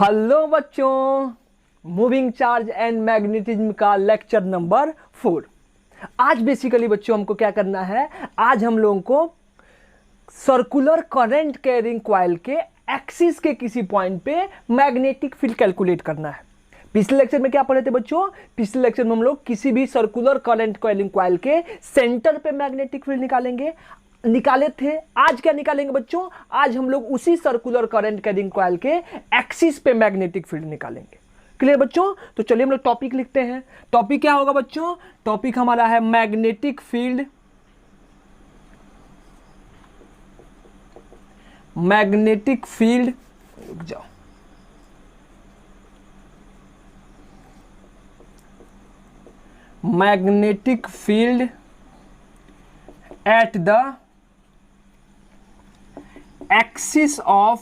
Hello बच्चों, moving charge and magnetism का lecture number 4। आज बेसिकली बच्चों हमको क्या करना है, आज हम लोगों को सर्कुलर करंट कैरिंग कॉइल के एक्सिस के किसी पॉइंट पे मैग्नेटिक फील्ड कैलकुलेट करना है। पिछले लेक्चर में क्या पढ़े थे बच्चों? पिछले लेक्चर में हम लोग किसी भी सर्कुलर करंट कैरिंग कॉइल के सेंटर पे मैग्नेटिक फील्ड निकाले थे। आज क्या निकालेंगे बच्चों? आज हम लोग उसी सर्कुलर करंट कैरिंग कॉइल के एक्सिस पे मैग्नेटिक फील्ड निकालेंगे। क्लियर बच्चों? तो चलिए हम लोग टॉपिक लिखते हैं। टॉपिक क्या होगा बच्चों? टॉपिक हमारा है मैग्नेटिक फील्ड, मैग्नेटिक फील्ड, रुक जाओ, magnetic field at the axis of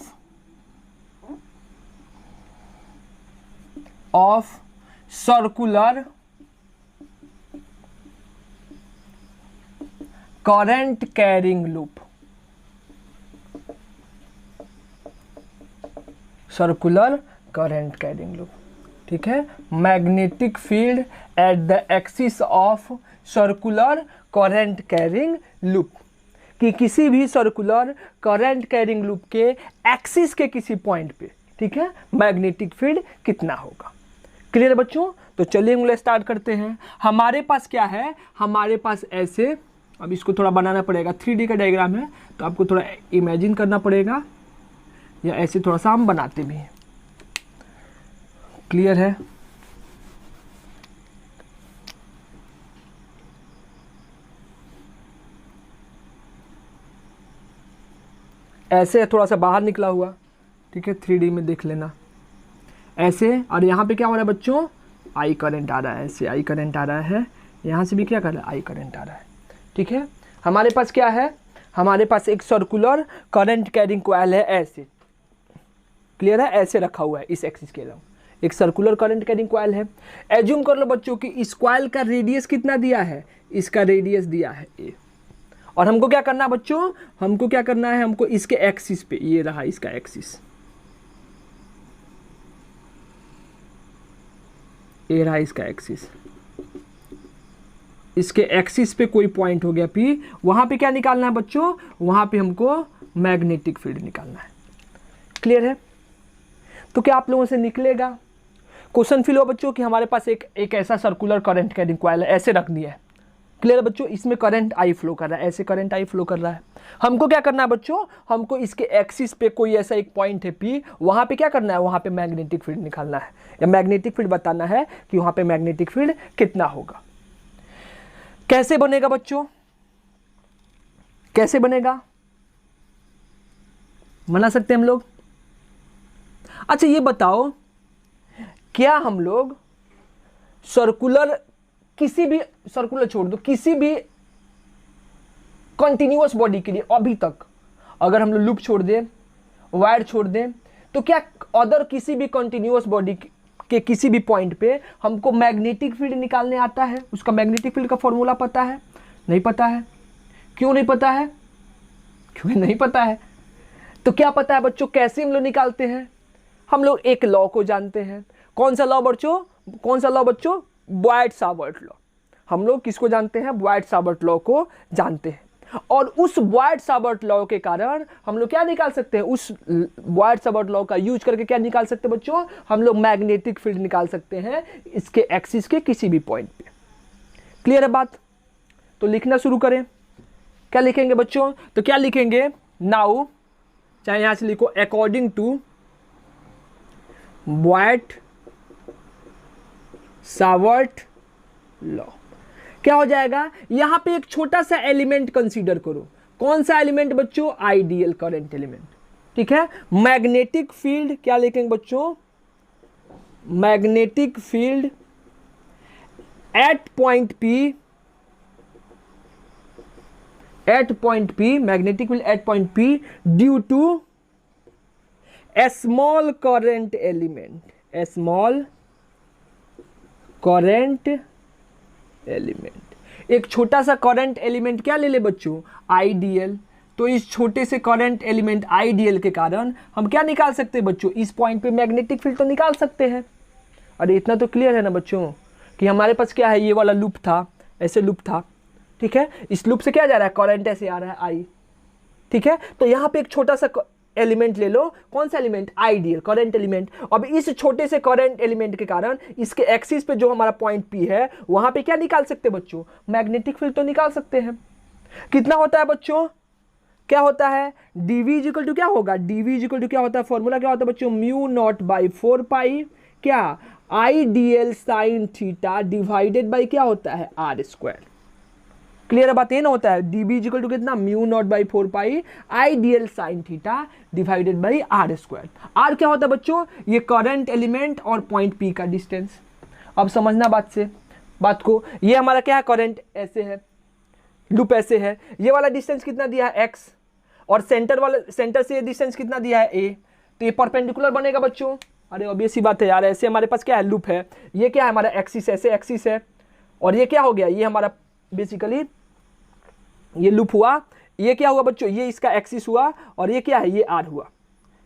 circular current carrying loop, circular current carrying loop. ठीक है, magnetic field at the axis of circular current carrying loop, कि किसी भी सर्कुलर करंट कैरिंग लूप के axis के किसी पॉइंट पे, ठीक है, मैग्नेटिक फील्ड कितना होगा। क्लियर बच्चों? तो चलिए हम लोग स्टार्ट करते हैं। हमारे पास क्या है, हमारे पास ऐसे, अब इसको थोड़ा बनाना पड़ेगा, 3D का डायग्राम है तो आपको थोड़ा इमेजिन करना पड़ेगा, या ऐसे थोड़ा सा हम बनाते भी हैं। क्लियर है? ऐसे थोड़ा सा बाहर निकला हुआ, ठीक है, 3D में देख लेना ऐसे। और यहाँ पे क्या हो रहा है बच्चों? आई करंट आ रहा है, ऐसे आई करंट आ रहा है, यहाँ से भी क्या कर रहा है? आई करंट आ रहा है। ठीक है, हमारे पास क्या है, हमारे पास एक सर्कुलर करंट कैरिंग कॉइल है, ऐसे। क्लियर है? ऐसे रखा हुआ है इस एक्सिस के अलावा एक सर्कुलर करंट कैरिंग कॉइल है। एज्यूम कर लो बच्चों कि इस कॉइल का रेडियस कितना दिया है, इसका रेडियस दिया है ए, और हमको क्या करना है बच्चों? हमको क्या करना है, हमको इसके एक्सिस पे, ये रहा इसका एक्सिस, ये रहा इसका एक्सिस, इसके एक्सिस पे कोई पॉइंट हो गया P, वहां पे क्या निकालना है बच्चों? वहां पे हमको मैग्नेटिक फील्ड निकालना है। क्लियर है? तो क्या आप लोगों से निकलेगा? क्वेश्चन फिल हो बच्चों कि हमारे पास एक ऐसा सर्कुलर करंट कैरिंग कॉइल है, ऐसे रख दिया है। क्लियर है बच्चों? इसमें करंट आई फ्लो कर रहा है, ऐसे करंट आई फ्लो कर रहा है। हमको क्या करना है बच्चों? हमको इसके एक्सिस पे कोई ऐसा एक पॉइंट है P, वहां पे क्या करना है? वहां पे मैग्नेटिक फील्ड निकालना है, या मैग्नेटिक फील्ड बताना है कि वहां पे मैग्नेटिक फील्ड कितना होगा। कैसे बनेगा बच्चों? कैसे बनेगा, बना सकते हैं हम लोग? अच्छा ये बताओ, क्या हम लोग सर्कुलर, किसी भी सर्कुलर छोड़ दो, किसी भी कंटिन्यूअस बॉडी के लिए अभी तक अगर हम लोग लूप छोड़ दें, वायर छोड़ दें, तो क्या अदर किसी भी कंटिन्यूअस बॉडी के किसी भी पॉइंट पे हमको मैग्नेटिक फील्ड निकालने आता है? उसका मैग्नेटिक फील्ड का फॉर्मूला पता है? नहीं पता है। क्यों नहीं पता है? क्यों नहीं पता है? तो क्या पता है बच्चों, कैसे हम लोग निकालते हैं? हम लोग एक लॉ को जानते हैं। कौन सा लॉ बच्चों? कौन सा लॉ बच्चों? Boyd-Savart law. हम लोग किसको जानते हैं? बॉयड-सावर्ट लॉ को जानते हैं। और उस बॉयड-सावर्ट लॉ के कारण हम लोग क्या निकाल सकते हैं? उस बॉयड-सावर्ट लॉ का यूज करके क्या निकाल सकते हैं बच्चों? हम लोग मैग्नेटिक फील्ड निकाल सकते हैं इसके एक्सिस के किसी भी पॉइंट पे। क्लियर है बात? तो लिखना शुरू करें। क्या लिखेंगे बच्चों? तो क्या लिखेंगे? नाउ, चाहे यहां से लिखो अकॉर्डिंग टू बॉयड-सावर्ट लॉ। क्या हो जाएगा? यहां पे एक छोटा सा एलिमेंट कंसीडर करो। कौन सा एलिमेंट बच्चों? Ideal current element. ठीक है, मैग्नेटिक फील्ड क्या लिखेंगे बच्चों? Magnetic field at point P, at point P, magnetic field at point P due to a small current element, a small current element, एक छोटा सा करंट एलिमेंट क्या ले ले बच्चों? आइडियल। तो इस छोटे से करंट एलिमेंट आईडीएल के कारण हम क्या निकाल सकते हैं बच्चों, इस पॉइंट पे मैग्नेटिक फील्ड तो निकाल सकते हैं। अरे इतना तो क्लियर है ना बच्चों कि हमारे पास क्या है, ये वाला लूप था, ऐसे लूप था, ठीक है, इस लूप से क्या जा रहा है, करंट ऐसे आ रहा है आई, ठीक है। तो यहाँ पे एक छोटा सा एलिमेंट ले लो, कौन सा एलिमेंट, आइडियल करंट एलिमेंट। अब इस छोटे से करंट एलिमेंट के कारण इसके एक्सिस पे जो हमारा पॉइंट पी है वहां पे क्या निकाल सकते हैं बच्चों, मैग्नेटिक फील्ड तो निकाल सकते हैं। कितना होता है बच्चों, क्या होता है, dv इक्वल टू क्या होगा, dv इक्वल टू क्या होता है, फॉर्मूला क्या होता है बच्चों, म्यू नॉट बाई 4 पाई क्या, आई D L sine theta divided by क्या होता है, आर स्क्वायर। क्लियर है बात, ये ना होता है db इक्वल टू कितना, mu not by 4 pi I D L sine theta divided by r square. R क्या होता है बच्चों, ये करंट एलिमेंट और पॉइंट पी का डिस्टेंस। अब समझना बात को, ये हमारा क्या है, करंट ऐसे है, लूप ऐसे है, ये वाला डिस्टेंस कितना दिया है x, और सेंटर से ये डिस्टेंस कितना दिया है a, तो ये परपेंडिकुलर बनेगा बच्चों। अरे ऑब्वियस सी बात है यार, ऐसे हमारे पास क्या है, लूप है, ये क्या है हमारा एक्सिस, ऐसे एक्सिस है, और ये क्या हो गया, ये हमारा बेसिकली ये लूप हुआ, ये क्या हुआ बच्चों, ये इसका एक्सिस हुआ, और ये क्या है, ये आर हुआ,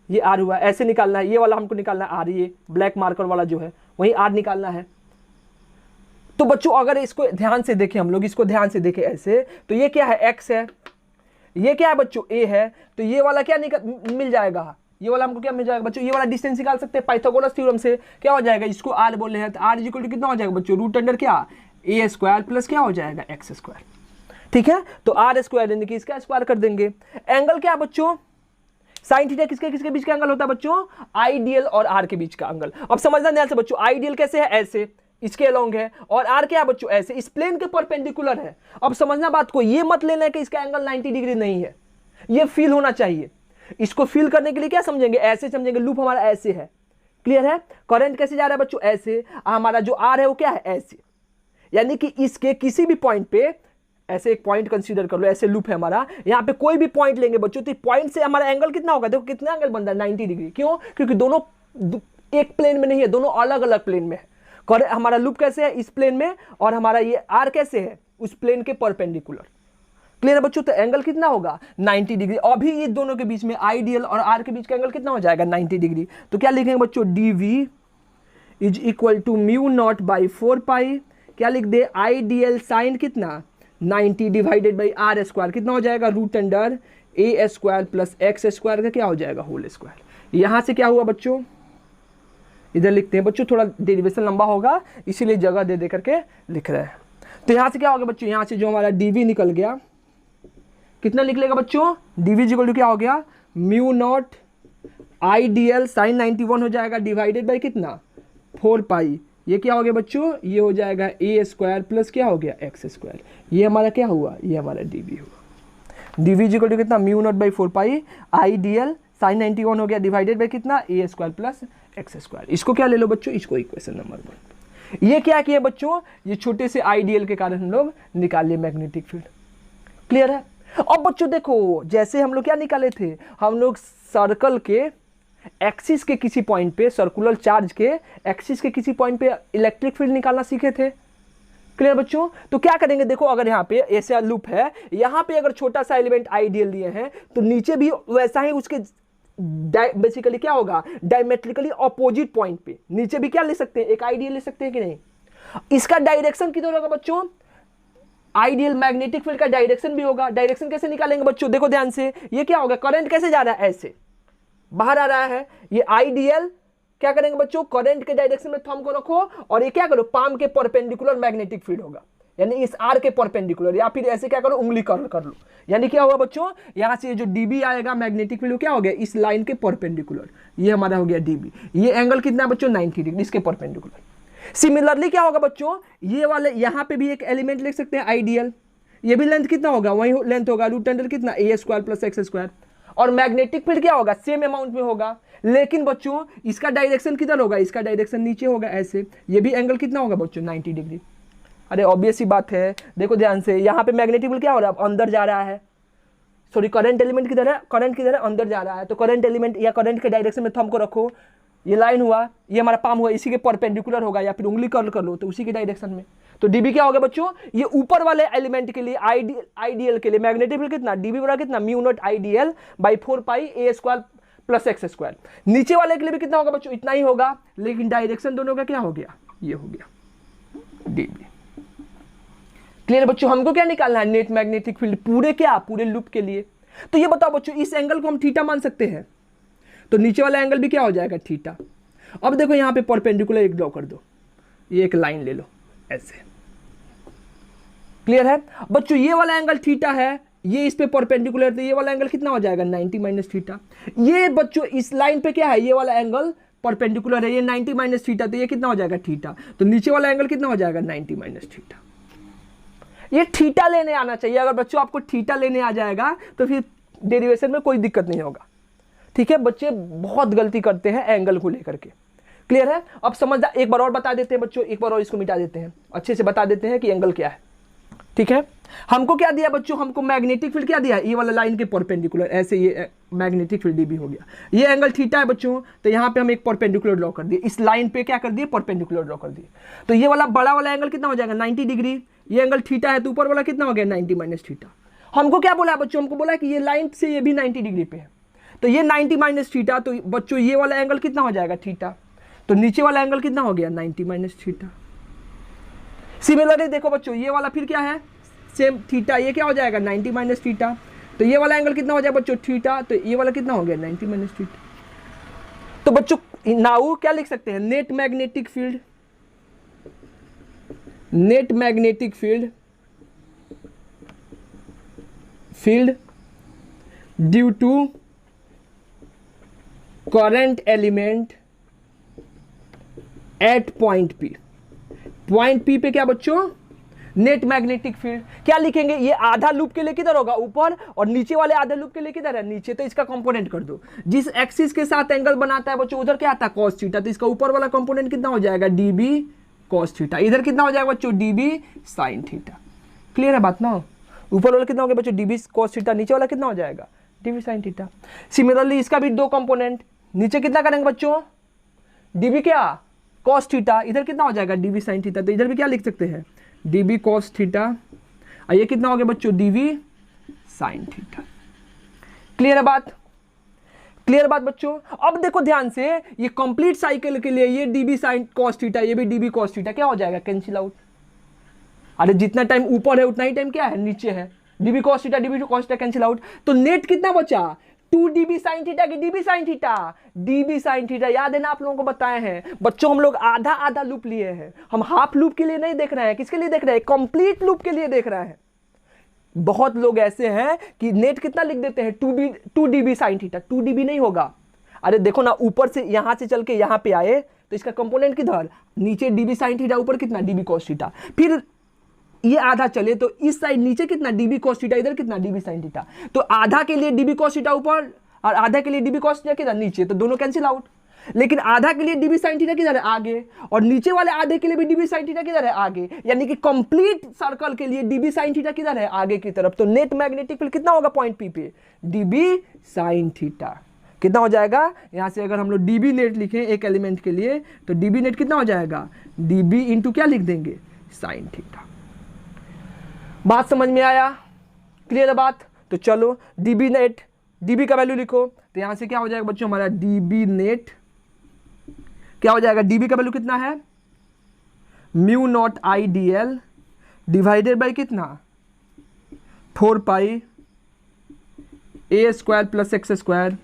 ये आर हुआ, ऐसे निकालना है, ये वाला हमको निकालना है आर, ये ब्लैक मार्कर वाला जो है वही आर निकालना है। तो बच्चों अगर इसको ध्यान से देखें, हम लोग इसको ध्यान से देखें ऐसे, तो ये क्या है, एक्स है, ये क्या है बच्चों, ए है, तो ये वाला क्या मिल जाएगा, ये वाला हमको क्या मिल जाएगा बच्चों, ये वाला डिस्टेंस निकाल सकते हैं पाइथागोरस थ्योरम से, क्या हो जाएगा, इसको आर बोल रहे हैं, तो आर इक्वल टू कितना हो जाएगा बच्चों, रूट अंडर क्या, ए स्क्वायर प्लस क्या हो जाएगा, एक्स स्क्वायर, ठीक है। तो आर स्क्वायर यानी कि इसका स्क्वायर कर देंगे। एंगल क्या बच्चों, साइन थीटा किसके किसके बीच का एंगल होता है बच्चों, आईडीएल और आर के बीच का एंगल। अब समझना ध्यान से बच्चों, आईडीएल कैसे है, ऐसे इसके अलोंग है, और आर क्या है बच्चों, ऐसे इस प्लेन के परपेंडिकुलर है। अब समझना बात को, ये मत लेना कि इसका एंगल 90 डिग्री नहीं है, ये फील होना चाहिए। इसको फील करने के लिए क्या समझेंगे, ऐसे समझेंगे, लूप हमारा ऐसे है, क्लियर है। करंट कैसे जा रहा है बच्चों, ऐसे, हमारा जो आर है वो क्या है, ऐसे, यानी कि इसके किसी भी पॉइंट पे, ऐसे एक पॉइंट कंसीडर कर लो, ऐसे लूप है हमारा, यहाँ पे कोई भी पॉइंट लेंगे बच्चों, तो पॉइंट से हमारा एंगल कितना होगा, देखो कितना एंगल बन रहा है, 90 डिग्री। क्यों, क्योंकि दोनों एक प्लेन में नहीं है, दोनों अलग अलग प्लेन में है। हमारा लूप कैसे है, इस प्लेन में, और हमारा ये आर कैसे है, उस प्लेन के परपेंडिकुलर। क्लियर है बच्चों, तो एंगल कितना होगा, 90 डिग्री। अभी ये दोनों के बीच में, आईडीएल और आर के बीच का एंगल कितना हो जाएगा, 90 डिग्री। तो क्या लिखेंगे बच्चों, dv is equal to mu not by 4 pi, क्या लिख दे, आईडीएल साइन कितना 90 डिवाइडेड बाई आर स्क्वायर, कितना हो जाएगा, root under a square plus x square का क्या हो जाएगा, होल स्क्वायर। यहां से क्या हुआ बच्चों, इधर लिखते हैं बच्चों, थोड़ा डेरिवेशन लंबा होगा इसीलिए जगह दे दे करके लिख रहे हैं। तो यहां से क्या होगा बच्चों, यहां से जो हमारा dv निकल गया, कितना निकलेगा बच्चों, dv इक्वल टू क्या हो गया, म्यू नॉट आईडीएल साइन 91 हो जाएगा, डिवाइडेड बाई कितना, 4 पाई, ये क्या हो गया बच्चों, ये हो जाएगा ए स्क्वायर प्लस क्या हो गया, एक्स स्क्वायर। ये हमारा क्या हुआ, ये हमारा dv हुआ। dv इक्वल टू कितना, mu not by 4 pi IDL sine 91 हो गया, डिवाइडेड बाई कितना, a square plus x square. इसको क्या ले लो बच्चों, इसको इक्वेशन नंबर 1। ये क्या किया बच्चों, ये छोटे से आईडीएल के कारण हम लोग निकाल लिए मैग्नेटिक फील्ड। क्लियर है। अब बच्चों देखो, जैसे हम लोग क्या निकाले थे, हम लोग सर्कल के एक्सिस के किसी पॉइंट पे, सर्कुलर चार्ज के एक्सिस के किसी पॉइंट पे इलेक्ट्रिक फील्ड निकालना सीखे थे। क्लियर बच्चों, तो क्या करेंगे, देखो अगर यहाँ पे ऐसा लूप है, यहाँ पे अगर छोटा सा एलिमेंट आईडीएल दिए हैं, तो नीचे भी वैसा ही उसके बेसिकली क्या होगा, डायमेट्रिकली अपोजिट पॉइंट पे नीचे भी क्या ले सकते हैं, एक आईडीएल ले सकते हैं कि नहीं। इसका डायरेक्शन किधर होगा बच्चों, आइडियल मैग्नेटिक फील्ड का डायरेक्शन भी होगा। डायरेक्शन कैसे निकालेंगे बच्चों, देखो ध्यान से, ये क्या होगा, करंट कैसे जा रहा है, ऐसे बाहर आ रहा है, ये आइडियल क्या करेंगे बच्चों, करंट के डायरेक्शन में थंब को रखो, और ये क्या करो, पाम के परपेंडिकुलर मैग्नेटिक फील्ड होगा, यानी इस आर के परपेंडिकुलर, या फिर ऐसे क्या करो, उंगली कर लो, यानी क्या होगा बच्चों, यहां से जो डीबी आएगा मैग्नेटिक फील्ड क्या हो गया, इस लाइन के परपेंडिकुलर, ये हमारा हो गया डीबी। ये एंगल कितना है बच्चों, 90 डिग्री इसके परपेंडिकुलर। सिमिलरली क्या होगा बच्चों, ये वाले यहां पे भी एक एलिमेंट लिख सकते हैं आइडियल, ये भी लेंथ कितना होगा, वही लेंथ होगा, रूट अंडर कितना, a square plus x square. और मैग्नेटिक फील्ड क्या होगा, सेम अमाउंट में होगा, लेकिन बच्चों इसका डायरेक्शन किधर होगा, इसका डायरेक्शन नीचे होगा ऐसे। ये भी एंगल कितना होगा बच्चों, 90 डिग्री। अरे ऑब्वियस ही बात है, देखो ध्यान से, यहाँ पे मैग्नेटिक फील्ड क्या हो रहा है, अंदर जा रहा है, सॉरी करंट एलिमेंट किधर है, करंट किधर है, अंदर जा रहा है। तो करंट एलिमेंट या करंट के डायरेक्शन में थंब को रखो, ये लाइन हुआ, ये हमारा पाम हुआ, इसी के परपेंडिकुलर होगा, या फिर उंगली कर्ल कर लो तो उसी के डायरेक्शन में। तो डीबी क्या होगा बच्चों, ये ऊपर वाले एलिमेंट के लिए आईडीएल के लिए मैग्नेटिक फील्ड कितना, डीबी बराबर कितना, mu not IDL by 4 pi a square plus x square. नीचे वाले के लिए भी कितना होगा बच्चों, इतना ही होगा, लेकिन डायरेक्शन दोनों का क्या हो गया, ये हो गया डीबी। क्लियर बच्चों, हमको क्या निकालना है, नेट मैग्नेटिक फील्ड पूरे क्या, पूरे लूप के लिए। तो ये बताओ बच्चों, इस एंगल को हम थीटा मान सकते हैं, तो नीचे वाला एंगल भी क्या हो जाएगा, थीटा। अब देखो यहाँ पे परपेंडिकुलर एक ड्रॉ कर दो, ये एक लाइन ले लो ऐसे। क्लियर है बच्चों, ये वाला एंगल थीटा है, ये इस पे परपेंडिकुलर, तो ये वाला एंगल कितना हो जाएगा, 90 माइनस थीटा। ये बच्चों इस लाइन पे क्या है, ये वाला एंगल परपेंडिकुलर है, ये 90 माइनस थीटा, तो ये कितना हो जाएगा, थीटा। तो नीचे वाला एंगल कितना हो जाएगा, 90 माइनस थीटा। ये थीटा लेने आना चाहिए। अगर बच्चों आपको थीटा लेने आ जाएगा तो फिर डेरिवेशन में कोई दिक्कत नहीं होगा। ठीक है, बच्चे बहुत गलती करते हैं एंगल को लेकर के। क्लियर है, अब समझ, एक बार और बता देते हैं बच्चों, एक बार और इसको मिटा देते हैं, अच्छे से बता देते हैं कि एंगल क्या है। ठीक है, हमको क्या दिया बच्चों, हमको मैग्नेटिक फील्ड क्या दिया, ये वाला लाइन के परपेंडिकुलर, ऐसे ये मैग्नेटिक फील्ड डीबी हो गया। ये एंगल थीटा है बच्चों, तो यहाँ पे हम एक परपेंडिकुलर ड्रॉ कर दिए, इस लाइन पे क्या कर दिए, परपेंडिकुलर ड्रॉ कर दिए। तो ये वाला बड़ा वाला एंगल कितना हो जाएगा, 90 डिग्री। ये एंगल थीटा है, तो ऊपर वाला कितना हो गया, 90 माइनस थीटा। हमको क्या बोला बच्चों, हमको बोला कि ये लाइन से ये भी 90 डिग्री पे है, तो ये 90 माइनस थीटा, तो बच्चों ये वाला एंगल कितना हो जाएगा, थीटा। तो नीचे वाला एंगल कितना हो गया, 90 माइनस थीटा। सिमिलरली देखो बच्चों, ये वाला फिर क्या है, सेम थीटा, ये क्या हो जाएगा, 90 माइनस थीटा। तो ये वाला एंगल कितना हो जाएगा बच्चों, थीटा, तो ये वाला कितना हो गया, 90 माइनस थीटा। तो बच्चों नाउ क्या लिख सकते हैं, net magnetic field, net magnetic field, field due to current element at point P. Point P पे क्या बच्चों, नेट मैग्नेटिक फील्ड। क्या लिखेंगे, ये आधा लूप के लिए किधर होगा, ऊपर, और नीचे वाले आधे लूप के लिए किधर है, नीचे। तो इसका कंपोनेंट कर दो, जिस एक्सिस के साथ एंगल बनाता है बच्चों उधर क्या आता है, cos थीटा। तो इसका ऊपर वाला कंपोनेंट कितना हो जाएगा, db cos थीटा। इधर कितना हो जाएगा बच्चों, db sin थीटा। क्लियर है बात ना, ऊपर वाला कितना हो गया बच्चों, db cos थीटा, नीचे वाला कितना हो जाएगा, db sin थीटा। सिमिलरली इसका भी दो कंपोनेंट, नीचे कितना करेंगे बच्चों, db क्या cos थीटा, इधर कितना हो जाएगा, db sin थीटा। तो इधर भी क्या लिख सकते हैं, db cos थीटा, और ये कितना हो गया बच्चों, dv sin थीटा। क्लियर है बात, क्लियर बात बच्चों। अब देखो ध्यान से, ये कंप्लीट साइकिल के लिए ये db sin cos थीटा, ये भी db cos थीटा क्या हो जाएगा, कैंसिल आउट। अरे जितना टाइम ऊपर है उतना ही टाइम क्या है, नीचे है, db cos theta db cos theta cancel out. तो नेट कितना बचा, 2 db sin थीटा की db sin theta, db sin theta. याद है ना, आप लोगों को बताए हैं बच्चों, हम लोग आधा आधा लूप लिए हैं, हम हाफ लूप के लिए नहीं देख रहे हैं, किसके लिए देख रहे हैं, कंप्लीट लूप के लिए देख रहे हैं। बहुत लोग ऐसे हैं कि नेट कितना लिख देते हैं, 2 db sin थीटा, 2 db नहीं होगा। अरे देखो ना, ऊपर से यहां से चल के यहां पे आए तो इसका कंपोनेंट किधर, नीचे db sin थीटा, ऊपर कितना db cos थीटा। फिर ये आधा चले तो इस साइड नीचे कितना db cos थीटा, इधर कितना db sin थीटा। तो आधा के लिए db cos थीटा ऊपर और आधा के लिए db cos थीटा किधर, नीचे। तो दोनों कैंसिल आउट। लेकिन आधा के लिए db sin थीटा किधर है, आगे, और नीचे वाले आधे के लिए भी db sin थीटा किधर है, आगे। यानी कि कंप्लीट सर्कल के लिए db sin थीटा किधर है, आगे की तरफ। तो नेट मैग्नेटिक फील्ड कितना होगा पॉइंट पी पे, db sin थीटा। कितना हो जाएगा, यहां से अगर हम लोग db नेट लिखें एक एलिमेंट के लिए, तो db नेट कितना हो जाएगा, db इंटू क्या लिख देंगे, sin थीटा। बात समझ में आया, क्लियर है बात। तो चलो db नेट, db का वैल्यू लिखो, तो यहां से क्या हो जाएगा बच्चों, हमारा db नेट क्या हो जाएगा, db का वैल्यू कितना है, mu not IDL divided by कितना, 4 पाई a square plus x square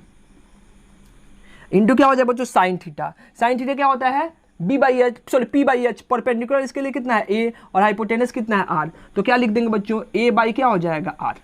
into क्या हो जाएगा बच्चों, साइन थीटा। साइन थीटा क्या होता है, p बाई एच, परपेंडिकुलर इसके लिए कितना है a, और हाइपोटेनस कितना है r। तो क्या लिख देंगे बच्चों, a बाई क्या हो जाएगा r।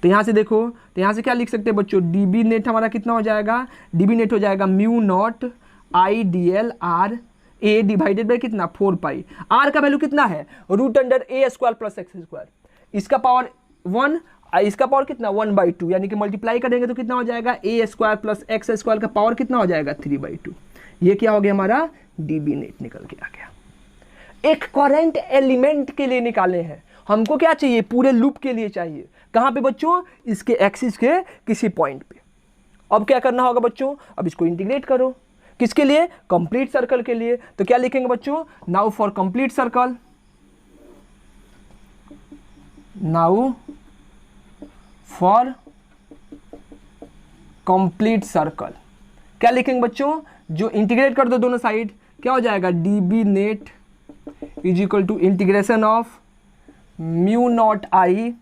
तो यहाँ से देखो, तो यहाँ से क्या लिख सकते हैं बच्चों, db नेट हमारा कितना हो जाएगा, db नेट हो जाएगा mu not IDL r a divided by कितना, 4 पाई। r का वैल्यू कितना है, root under a square plus x square, इसका पावर 1, इसका पावर कितना 1/2, यानी कि मल्टीप्लाई करेंगे तो कितना हो जाएगा, a square plus x square का पावर कितना हो जाएगा, 3/2। ये क्या हो गया, हमारा db नेट निकल के आ गया। एक करंट एलिमेंट के लिए निकाले हैं, हमको क्या चाहिए, पूरे लूप के लिए चाहिए। कहाँ पे बच्चों, इसके एक्सिस के किसी पॉइंट पे। अब क्या करना होगा बच्चों, अब इसको इंटीग्रेट करो। किसके लिए? कंप्लीट सर्कल के लिए। तो क्या लिखेंगे बच्चों? Now for complete circle, now for complete circle क्या लिखेंगे बच्चों? जो इंटीग्रेट कर दो दोनों साइड, क्या हो जाएगा? dB net is equal to integration of mu not I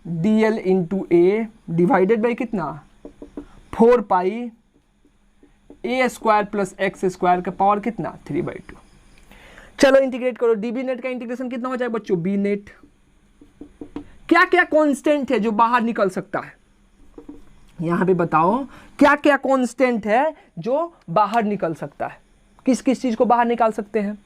dl into a divided by कितना? 4 pi a square plus x square का पावर कितना? 3/2। चलो इंटीग्रेट करो। dB नेट का इंटीग्रेशन कितना हो जाएगा बच्चों? b net. क्या क्या कांस्टेंट है जो बाहर निकल सकता है? यहां पे बताओ क्या क्या कांस्टेंट है जो बाहर निकल सकता है? किस किस चीज को बाहर निकाल सकते हैं?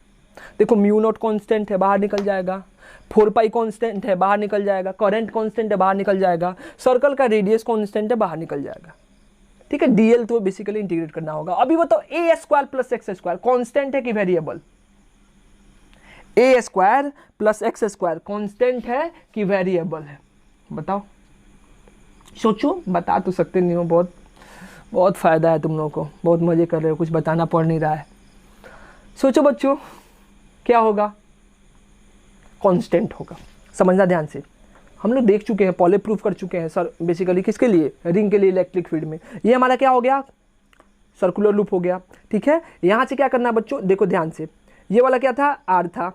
देखो म्यू नॉट कांस्टेंट है, बाहर निकल जाएगा। 4 पाई कांस्टेंट है, बाहर निकल जाएगा। करंट कांस्टेंट है, बाहर निकल जाएगा। सर्कल का रेडियस कांस्टेंट है, बाहर निकल जाएगा। ठीक है, डीएल तो बेसिकली इंटीग्रेट करना होगा। अभी बताओ a square plus x square constant है कि variable? A square plus x square constant है कि वेरिएबल है? बताओ, सोचो। बता तो सकते नहीं हो, बहुत बहुत फायदा है तुम लोगों को, बहुत मजे कर रहे हो, कुछ बताना पड़ नहीं रहा है। सोचो बच्चों क्या होगा? कांस्टेंट होगा। समझना ध्यान से, हम लोग देख चुके हैं, पहले प्रूफ कर चुके हैं सर। बेसिकली किसके लिए? रिंग के लिए, इलेक्ट्रिक फील्ड में। ये हमारा क्या हो गया? सर्कुलर लूप हो गया। ठीक है, यहां से क्या करना है बच्चों? देखो ध्यान से, ये वाला क्या था? आर था,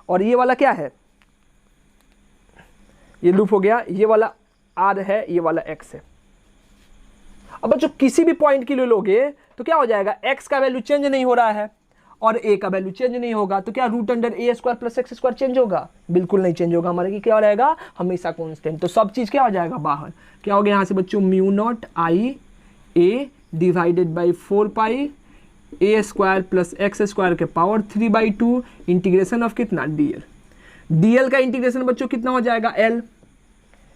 और ये वाला क्या है? ये लूप हो गया। ये वाला आर है, ये वाला एक्स है। अब बच्चों किसी भी पॉइंट के लिए लोगे तो क्या हो जाएगा? एक्स का वैल्यू चेंज नहीं हो रहा है और ए का वैल्यू चेंज नहीं होगा, तो क्या root under a square plus x square change होगा? बिल्कुल नहीं चेंज होगा। हमारा क्या रहेगा? हमेशा कांस्टेंट। तो सब चीज क्या हो जाएगा? बाहर। क्या हो गया यहां से बच्चों? Mu not I A divided by 4 pi a square plus x square के पावर 3/2 इंटीग्रेशन ऑफ कितना? डीएल। डीएल का इंटीग्रेशन बच्चों कितना हो जाएगा? एल।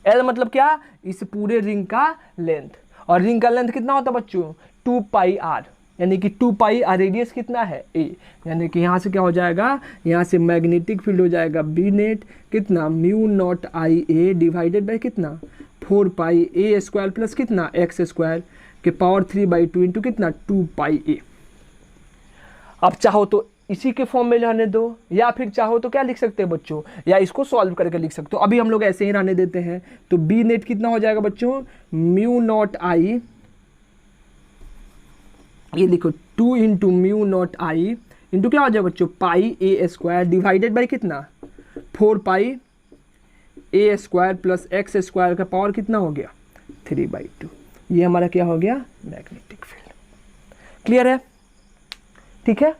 एल मतलब क्या? इस पूरे रिंग का लेंथ। और रिंग का लेंथ कितना होता है बच्चों? 2 पाई आर, यानी कि 2 पाई आर। रेडियस कितना है? ए। यानी कि यहाँ से क्या हो जाएगा? यहाँ से मैग्नेटिक फील्ड हो जाएगा बी नेट कितना? Mu not I A divided by कितना? 4 पाई ए स्क्वायर प्लस कितना? एक्स स्क्वायर के पावर 3/2 इंटू कितना? 2 पाई ए। अब चाहो तो इसी के फॉर्म में रहने दो, या फिर चाहो तो क्या लिख सकते हैं बच्चों? या इसको सॉल्व करके लिख सकते हो। अभी हम लोग ऐसे ही रहने देते हैं। तो बी नेट कितना हो जाएगा बच्चों? म्यू नॉट आई, ये लिखो 2 into mu not I into क्या हो जाएगा बच्चों? पाई ए स्क्वायर डिवाइडेड बाई कितना? 4 pi a square plus x square का पावर कितना हो गया? 3/2। ये हमारा क्या हो गया? Magnetic field. क्लियर है? ठीक है,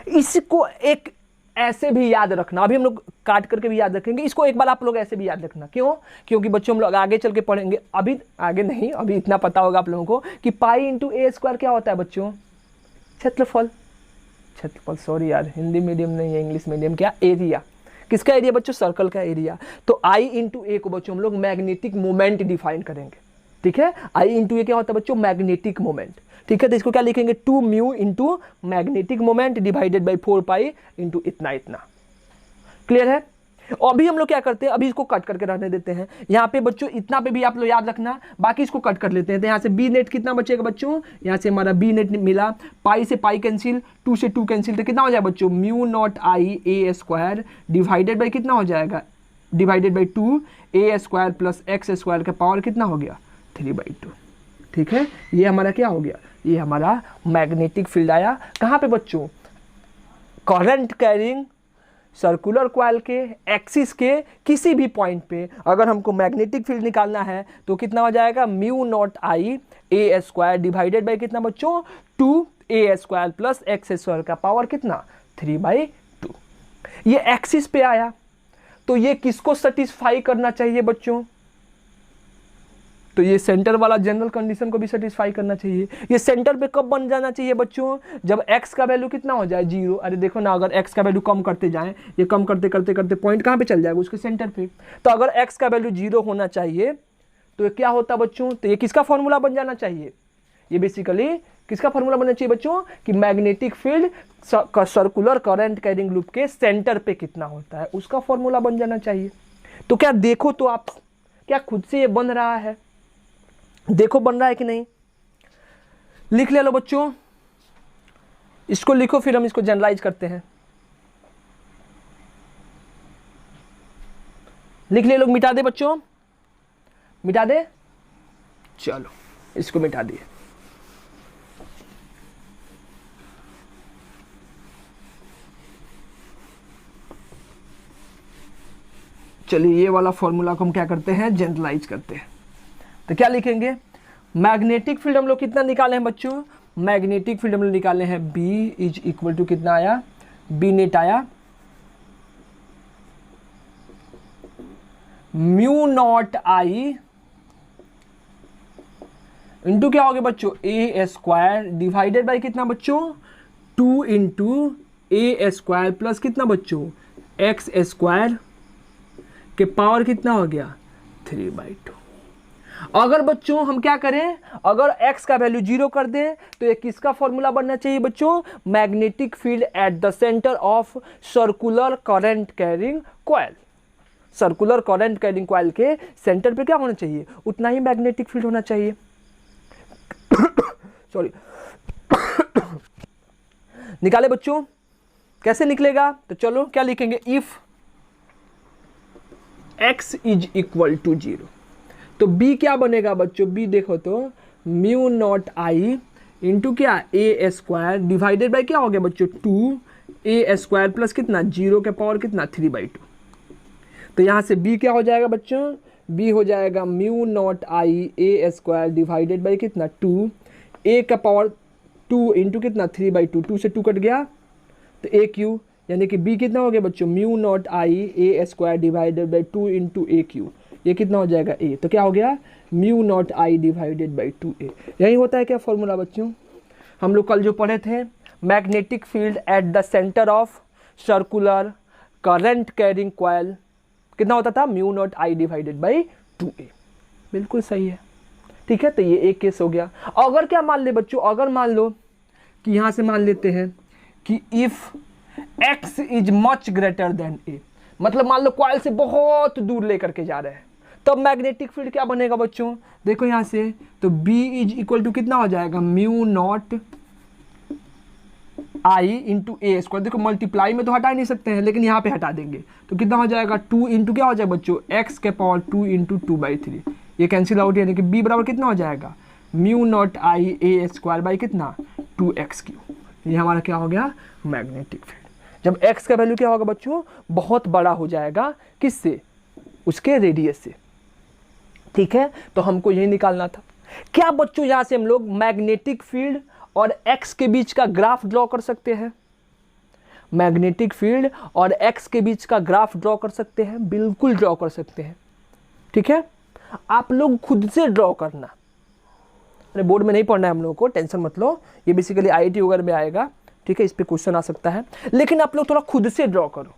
इसको एक ऐसे भी याद रखना। अभी हम लोग काट करके भी याद रखेंगे, इसको एक बार आप लोग ऐसे भी याद रखना। क्यों? क्योंकि बच्चों हम लोग आगे चल के पढ़ेंगे। अभी आगे नहीं, अभी इतना पता होगा आप लोगों को कि पाई इंटू ए स्क्वायर क्या होता है बच्चों? क्षेत्रफल। क्षेत्रफल, सॉरी यार, हिंदी मीडियम नहीं है, इंग्लिश मीडियम। क्या? एरिया। किसका एरिया बच्चों? सर्कल का एरिया। तो आई इंटू ए को बच्चों हम लोग मैग्नेटिक मोमेंट डिफाइन करेंगे। ठीक है, आई इंटू ए क्या होता है बच्चों? Magnetic moment. ठीक है, तो इसको क्या लिखेंगे? 2 mu into magnetic moment divided by 4 pi into इतना इतना। क्लियर है? और अभी हम लोग क्या करते हैं? अभी इसको कट करके रहने देते हैं। यहाँ पे बच्चों इतना पे भी आप लोग याद रखना, बाकी इसको कट कर लेते हैं। तो यहाँ से बी नेट कितना बचेगा बच्चों? यहाँ से हमारा बी नेट मिला, पाई से पाई कैंसिल, 2 से 2 कैंसिल, तो कितना हो जाएगा बच्चों? Mu not I A square divided by कितना हो जाएगा? Divided by 2 A square plus x square का पावर कितना हो गया? 3/2। ठीक है, ये हमारा क्या हो गया? ये हमारा मैग्नेटिक फील्ड आया। कहाँ पे बच्चों? करंट कैरिंग सर्कुलर कॉइल के एक्सिस के किसी भी पॉइंट पे अगर हमको मैग्नेटिक फील्ड निकालना है तो कितना हो जाएगा? Mu not I A square divided by कितना बच्चों? 2 ए स्क्वायर प्लस एक्स स्क्वायर का पावर कितना? 3/2। ये एक्सिस पे आया, तो ये किसको सेटिस्फाई करना चाहिए बच्चों? तो ये सेंटर वाला जनरल कंडीशन को भी सेटिस्फाई करना चाहिए। ये सेंटर पे कब बन जाना चाहिए बच्चों? जब x का वैल्यू कितना हो जाए? 0। अरे देखो ना, अगर x का वैल्यू कम करते जाएं, ये कम करते करते करते पॉइंट कहाँ पे चल जाएगा? उसके सेंटर पे। तो अगर x का वैल्यू 0 होना चाहिए तो ये क्या होता बच्चों? तो ये किसका फॉर्मूला बन जाना चाहिए? ये बेसिकली किसका फॉर्मूला बनना चाहिए बच्चों? कि magnetic field circular current carrying loop के सेंटर पे कितना होता है, उसका फॉर्मूला बन जाना चाहिए। तो क्या देखो तो आप, क्या खुद से ये बन रहा है? देखो बन रहा है कि नहीं? लिख ले लो बच्चों। इसको लिखो, फिर हम इसको जनरलाइज करते हैं। लिख ले लोग, मिटा दे बच्चों, मिटा दे। चलो इसको मिटा दिए। चलिए ये वाला फॉर्मूला को हम क्या करते हैं, जनरलाइज करते हैं। तो क्या लिखेंगे, मैग्नेटिक फील्ड हम लोग कितना निकाले हैं बच्चों, मैग्नेटिक फील्ड हम लोग निकाले हैं B इज इक्वल टू कितना आया, B नेट आया म्यू नॉट I इंटू क्या हो गया बच्चों, ए स्क्वायर डिवाइडेड बाई कितना बच्चों, 2 इंटू ए स्क्वायर प्लस कितना बच्चों, एक्स स्क्वायर के पावर कितना हो गया, 3/2। अगर बच्चों हम क्या करें, अगर x का वैल्यू 0 कर दें तो ये किसका फॉर्मूला बनना चाहिए बच्चों, magnetic field at the centre of circular current carrying coil. Circular current carrying coil के सेंटर पे क्या होना चाहिए, उतना ही मैग्नेटिक फील्ड होना चाहिए। सॉरी निकाले बच्चों, कैसे निकलेगा, तो चलो क्या लिखेंगे, if x is equal to 0, तो b क्या बनेगा बच्चों, b देखो तो म्यू नॉट I इंटू क्या, ए स्क्वायर डिवाइडेड बाई क्या हो गया बच्चों, 2 a स्क्वायर प्लस कितना, 0 के पावर कितना, 3/2। तो यहाँ से b क्या हो जाएगा बच्चों, b हो जाएगा mu not I A square divided by कितना, 2 a का पावर 2 इंटू कितना, 3/2, 2 से 2 कट गया तो a क्यू, यानी कि b कितना हो गया बच्चों, mu naught I A square divided by 2 into A Q, ये कितना हो जाएगा a, तो क्या हो गया mu naught I divided by 2a। यही होता है क्या फॉर्मूला बच्चों, हम लोग कल जो पढ़े थे, magnetic field at the centre of circular current carrying coil कितना होता था, mu naught I divided by 2a। बिल्कुल सही है, ठीक है। तो ये एक केस हो गया। अगर क्या मान ले बच्चों, अगर मान लो कि यहां से मान लेते हैं कि if x is much greater than a, मतलब मान लो कॉइल से बहुत दूर लेकर के जा रहे हैं, तब मैग्नेटिक फील्ड क्या बनेगा बच्चों, देखो यहां से, तो b इज इक्वल टू कितना हो जाएगा, mu not I into A square. देखो मल्टीप्लाई में तो हटा नहीं सकते हैं, लेकिन यहाँ पे हटा देंगे तो कितना हो जाएगा, 2 इंटू क्या हो जाएगा बच्चों, x के पावर 2 इंटू 2/3, ये कैंसिल आउट, यानी कि b बराबर कितना हो जाएगा, mu not I A square by कितना, 2x क्यू। ये हमारा क्या हो गया, मैग्नेटिक फील्ड। जब x का वैल्यू क्या होगा बच्चों, बहुत बड़ा हो जाएगा, किससे, उसके रेडियस से, ठीक है। तो हमको यही निकालना था। क्या बच्चों यहां से हम लोग मैग्नेटिक फील्ड और x के बीच का ग्राफ ड्रॉ कर सकते हैं, मैग्नेटिक फील्ड और x के बीच का ग्राफ ड्रॉ कर सकते हैं, बिल्कुल ड्रॉ कर सकते हैं, ठीक है। आप लोग खुद से ड्रॉ करना, अरे बोर्ड में नहीं पढ़ना है हम लोगों को, टेंशन मत लो, ये बेसिकली IIT वगैरह में आएगा, ठीक है, इस पे क्वेश्चन आ सकता है, लेकिन आप लोग थोड़ा खुद से ड्रॉ करो।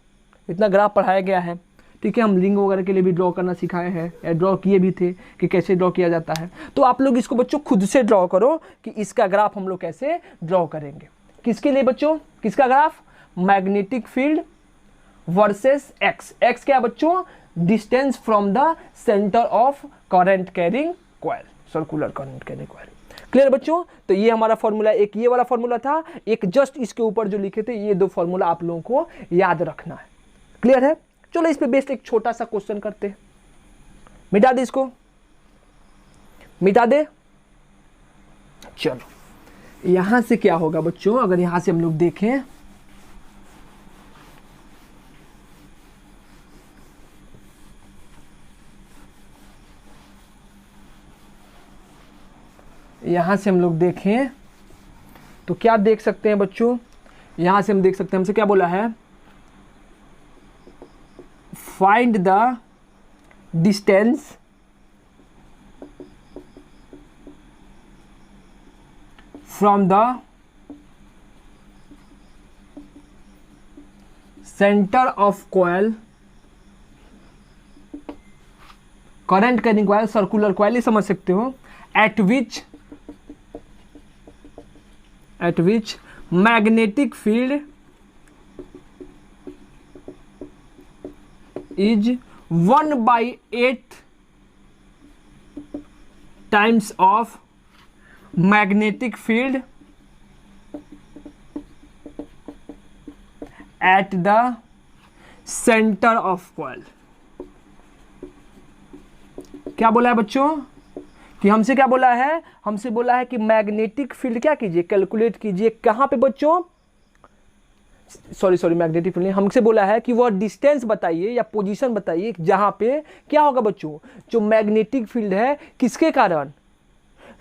इतना ग्राफ पढ़ाया गया है, ठीक है, हम रिंग वगैरह के लिए भी ड्रॉ करना सिखाए हैं, ड्रॉ किए भी थे कि कैसे ड्रॉ किया जाता है। तो आप लोग इसको बच्चों खुद से ड्रॉ करो कि इसका ग्राफ हम लोग कैसे ड्रॉ करेंगे। किसके लिए बच्चों, किसका graph, magnetic field versus x. X क्या बच्चों, distance from the centre of current carrying coil, circular current carrying coil. Clear बच्चों। तो ये हमारा फॉर्मूला, एक ये वाला फॉर्मूला था, एक जस्ट इसके ऊपर जो लिखे थे, ये दो फॉर्मूला आप लोगों को याद रखना है। क्लियर है। चलो इस पे बेस्ड एक छोटा सा क्वेश्चन करते हैं। मिटा दे इसको, मिटा दे। चलो यहां से क्या होगा बच्चों, अगर यहां से हम लोग देखें, यहां से हम लोग देखें तो क्या देख सकते हैं बच्चों, यहां से हम देख सकते हैं, हमसे क्या बोला है, find the distance from the centre of coil, current carrying coil, circular coil, ये समझ सकते हो, at which magnetic field is 1/8 times of magnetic field at the centre of coil. क्या बोला है बच्चों कि हमसे क्या बोला है, हमसे बोला है कि मैग्नेटिक फील्ड क्या कीजिए, कैलकुलेट कीजिए। कहां पे बच्चों, सॉरी मैग्नेटिक फील्ड नहीं, हमसे बोला है कि वह डिस्टेंस बताइए या पोजीशन बताइए जहां पे क्या होगा बच्चों, जो मैग्नेटिक फील्ड है किसके कारण,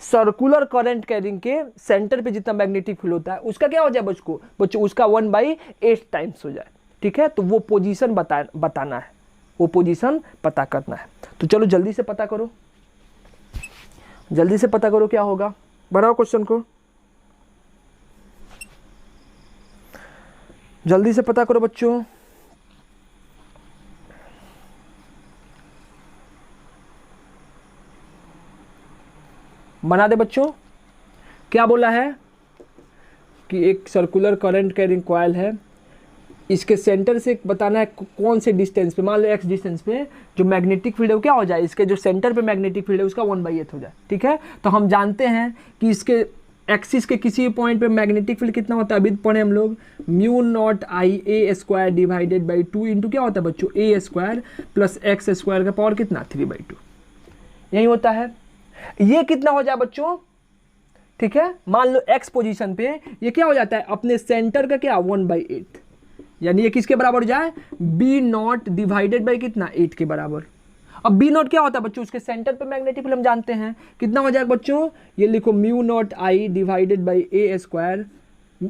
सर्कुलर करंट कैरिंग के सेंटर पे जितना मैग्नेटिक फील्ड होता है उसका क्या हो जाए बच्चों उसका 1/8 टाइम्स हो जाए। ठीक है, तो वो पोजीशन बताना है, वो पोजीशन पता करना है। तो चलो जल्दी से पता करो, जल्दी से पता करो क्या होगा। बढ़ाओ क्वेश्चन को, जल्दी से पता करो बच्चों। बना दे बच्चों। क्या बोला है कि एक सर्कुलर करंट कैरिंग कॉइल है, इसके सेंटर से बताना है कौन से डिस्टेंस पे, मान लो x डिस्टेंस पे जो मैग्नेटिक फील्ड है वो क्या हो जाए, इसके जो सेंटर पे मैग्नेटिक फील्ड है उसका 1/8 हो जाए। ठीक है, तो हम जानते हैं कि इसके एक्सिस के किसी पॉइंट पे मैग्नेटिक फील्ड कितना होता है, अभी पढ़े हम लोग, μ0I a² divided by 2 into क्या होता है बच्चों a² प्लस x² का पावर कितना 3/2, यही होता है। ये कितना हो जाए बच्चों, ठीक है, मान लो x पोजीशन पे ये क्या हो जाता है अपने सेंटर का क्या 1/8, यानी ये किसके बराबर हो जाए b0 डिवाइडेड बाई कितना 8 के बराबर। अब b0 क्या होता है बच्चों, उसके सेंटर पे मैग्नेटिक फील्ड हम जानते हैं कितना हो जाएगा बच्चों, ये लिखो μ0I divided by a²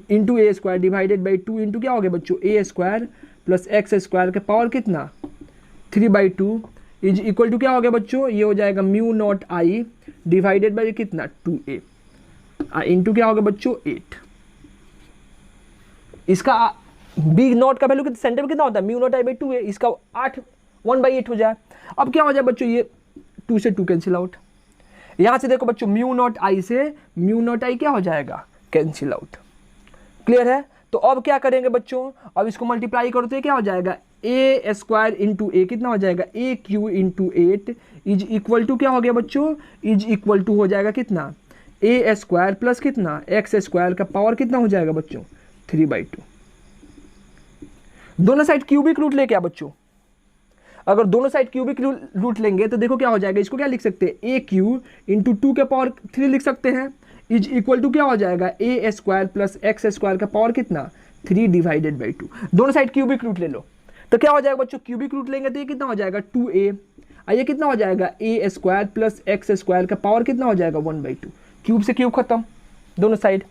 into a² divided by 2 into क्या हो गया बच्चों a² प्लस x² का पावर कितना 3/2 इज इक्वल टू क्या हो गया बच्चों, ये हो जाएगा μ0I डिवाइडेड बाई कितना 2a इंटू क्या होगा बच्चों 8। इसका b0 का वैल्यू सेंटर में कितना होता है μ0I/2 है, इसका 1/8 हो जाए। अब क्या हो जाए बच्चों, ये 2 से 2 कैंसिल आउट, यहां से देखो बच्चों μ0I से μ0I क्या हो जाएगा कैंसिल आउट। क्लियर है, तो अब क्या करेंगे बच्चों, अब इसको मल्टीप्लाई करो तो क्या हो जाएगा a² इंटू a कितना हो जाएगा AQ into 8 is equal to क्या हो गया बच्चों, इज इक्वल टू हो जाएगा कितना a² प्लस कितना x² का पावर कितना हो जाएगा बच्चों 3/2। दोनों साइड क्यूबिक रूट लेके आ बच्चों, अगर दोनों साइड क्यूबिक रूट लेंगे तो देखो क्या हो जाएगा, इसको क्या लिख सकते हैं AQ इंटू 2 के पावर 3 लिख सकते हैं इज इक्वल टू क्या हो जाएगा a² प्लस x² का पावर कितना 3 डिवाइडेड बाई 2। दोनों साइड क्यूबिक रूट ले लो तो क्या हो जाएगा बच्चों, क्यूबिक रूट लेंगे तो ये कितना हो जाएगा 2a, ये कितना हो जाएगा a² प्लस x² का पावर कितना हो जाएगा 1/2। क्यूब से क्यूब खत्म दोनों साइड।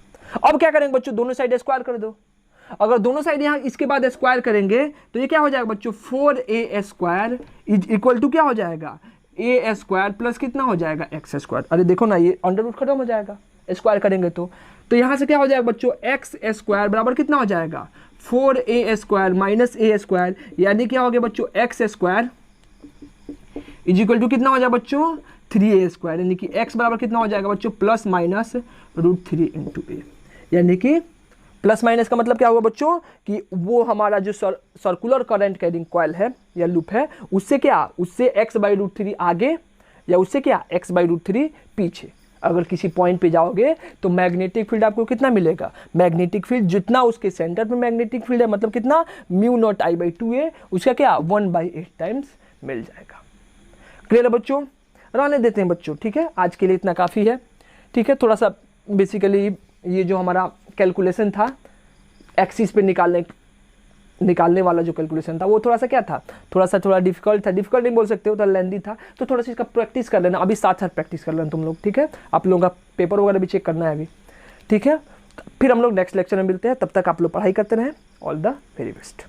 अब क्या करेंगे बच्चों, दोनों साइड स्क्वायर कर दो। अगर दोनों साइड यहाँ इसके बाद स्क्वायर करेंगे तो ये क्या हो जाएगा बच्चों 4a² इज इक्वल टू क्या हो जाएगा a² प्लस कितना हो जाएगा x²। अरे देखो ना ये अंडर रूट खत्म हो जाएगा स्क्वायर करेंगे तो यहाँ से क्या हो जाएगा बच्चों x² बराबर कितना हो जाएगा 4a² माइनस a², यानी क्या हो गया बच्चों x² इज इक्वल टू कितना हो जाएगा बच्चों 3a², यानी कि x बराबर कितना हो जाएगा बच्चों प्लस माइनस √3 इंटू a, यानी कि प्लस माइनस का मतलब क्या हुआ बच्चों कि वो हमारा जो सर्कुलर करंट कैरिंग कॉइल है या लूप है उससे क्या, उससे x/√3 आगे या उससे क्या x/√3 पीछे। अगर किसी पॉइंट पे जाओगे तो मैग्नेटिक फील्ड आपको कितना मिलेगा, मैग्नेटिक फील्ड जितना उसके सेंटर पे मैग्नेटिक फील्ड है मतलब कितना μ0I/2 है उसका क्या 1/8 टाइम्स मिल जाएगा। क्लियर है बच्चों, रहने देते हैं बच्चों, ठीक है, आज के लिए इतना काफ़ी है। ठीक है, थोड़ा सा बेसिकली ये जो हमारा कैलकुलेशन था एक्सिस पे निकालने वाला जो कैलकुलेशन था वो थोड़ा सा क्या था, थोड़ा डिफिकल्ट था, डिफिकल्ट नहीं बोल सकते हो, थोड़ा लेंदी था, तो थोड़ा सा इसका प्रैक्टिस कर लेना, अभी साथ साथ प्रैक्टिस कर लेना तुम लोग। ठीक है, आप लोगों का पेपर वगैरह भी चेक करना है अभी। ठीक है, फिर हम लोग नेक्स्ट लेक्चर में मिलते हैं, तब तक आप लोग पढ़ाई करते रहें। All the very best.